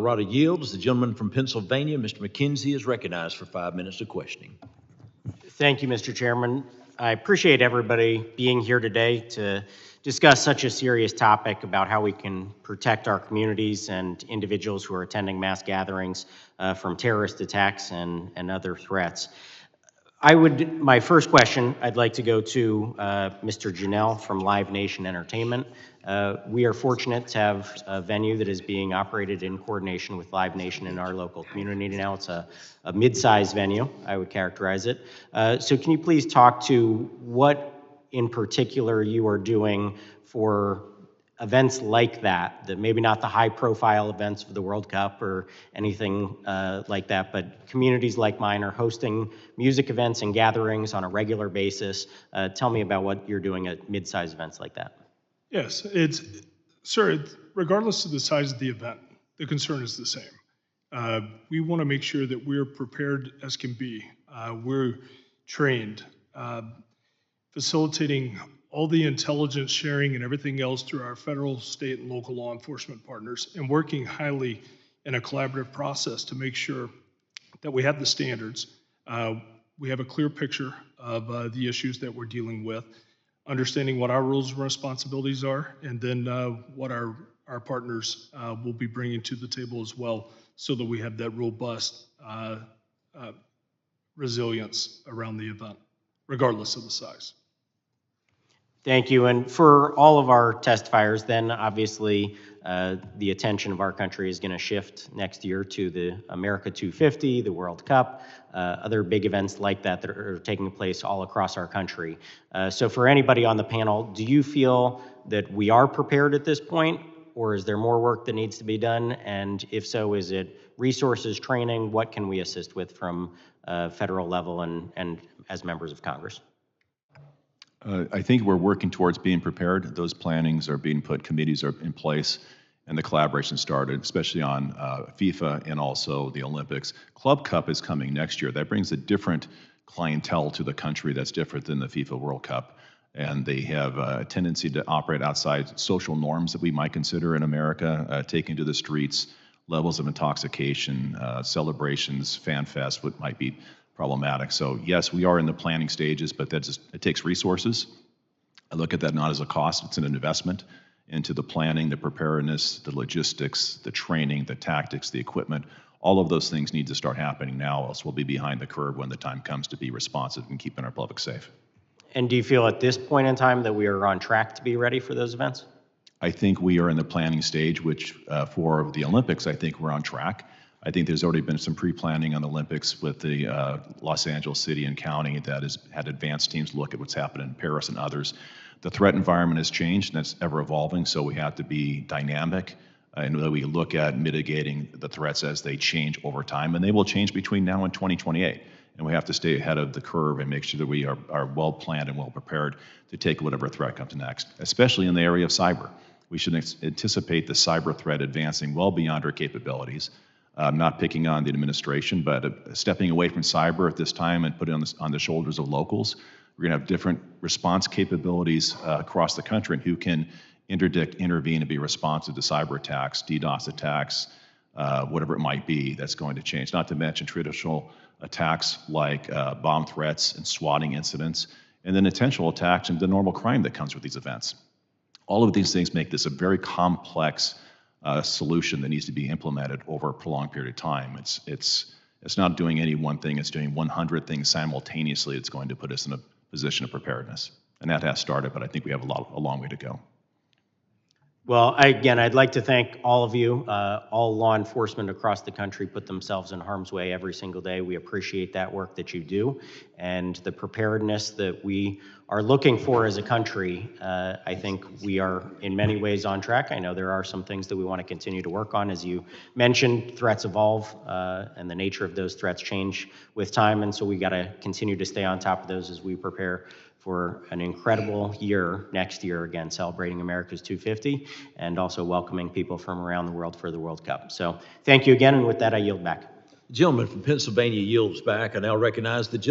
Colorado yields. The gentleman from Pennsylvania, Mr. Mackenzie, is recognized for 5 minutes of questioning. Thank you, Mr. Chairman. I appreciate everybody being here today to discuss such a serious topic about how we can protect our communities and individuals who are attending mass gatherings from terrorist attacks and other threats. My first question, I'd like to go to Mr. Janelle from Live Nation Entertainment. We are fortunate to have a venue that is being operated in coordination with Live Nation in our local community. Now it's a mid-sized venue, I would characterize it. So can you please talk to what in particular you are doing for events like that maybe not the high-profile events of the World Cup or anything like that, but communities like mine are hosting music events and gatherings on a regular basis. Tell me about what you're doing at mid-sized events like that. Yes, regardless of the size of the event, the concern is the same. We want to make sure that we're prepared as can be. We're trained, facilitating all the intelligence sharing and everything else through our federal, state, and local law enforcement partners, and working highly in a collaborative process to make sure that we have the standards, we have a clear picture of the issues that we're dealing with, understanding what our roles and responsibilities are, and then what our partners will be bringing to the table as well, so that we have that robust resilience around the event, regardless of the size. Thank you. And for all of our testifiers, then obviously the attention of our country is going to shift next year to the America 250, the World Cup, other big events like that are taking place all across our country. So for anybody on the panel, do you feel that we are prepared at this point, or is there more work that needs to be done? And if so, is it resources, training? What can we assist with from federal level and as members of Congress? I think we're working towards being prepared. Those plannings are being put, committees are in place, and the collaboration started, especially on FIFA and also the Olympics. Club Cup is coming next year. That brings a different clientele to the country that's different than the FIFA World Cup. And they have a tendency to operate outside social norms that we might consider in America, taking to the streets, levels of intoxication, celebrations, fan fest, what might be problematic. So yes, we are in the planning stages, but it takes resources. I look at that not as a cost, it's an investment into the planning, the preparedness, the logistics, the training, the tactics, the equipment. All of those things need to start happening now, else we'll be behind the curve when the time comes to be responsive and keeping our public safe. And do you feel at this point in time that we are on track to be ready for those events? I think we are in the planning stage, which for the Olympics, I think we're on track. I think there's already been some pre-planning on the Olympics with the Los Angeles City and County that has had advanced teams look at what's happened in Paris and others. The threat environment has changed, and it's ever evolving, so we have to be dynamic and we look at mitigating the threats as they change over time, and they will change between now and 2028. And we have to stay ahead of the curve and make sure that we are well planned and well prepared to take whatever threat comes next, especially in the area of cyber. We should anticipate the cyber threat advancing well beyond our capabilities. Not picking on the administration, but stepping away from cyber at this time and putting it on the shoulders of locals. We're going to have different response capabilities across the country, and who can interdict, intervene, and be responsive to cyber attacks, DDoS attacks, whatever it might be. That's going to change. Not to mention traditional attacks like bomb threats and swatting incidents, and then intentional attacks and the normal crime that comes with these events. All of these things make this a very complex solution that needs to be implemented over a prolonged period of time. It's not doing any one thing, it's doing 100 things simultaneously. It's going to put us in a position of preparedness. And that has started, but I think we have a long way to go. Well, again, I'd like to thank all of you. All law enforcement across the country put themselves in harm's way every single day. We appreciate that work that you do and the preparedness that we are looking for as a country. I think we are in many ways on track. I know there are some things that we want to continue to work on. As you mentioned, threats evolve and the nature of those threats change with time, and so we got to continue to stay on top of those as we prepare for an incredible year next year, again, celebrating America's 250 and also welcoming people from around the world for the World Cup. So thank you again, and with that, I yield back. The gentleman from Pennsylvania yields back. I now recognize the gentleman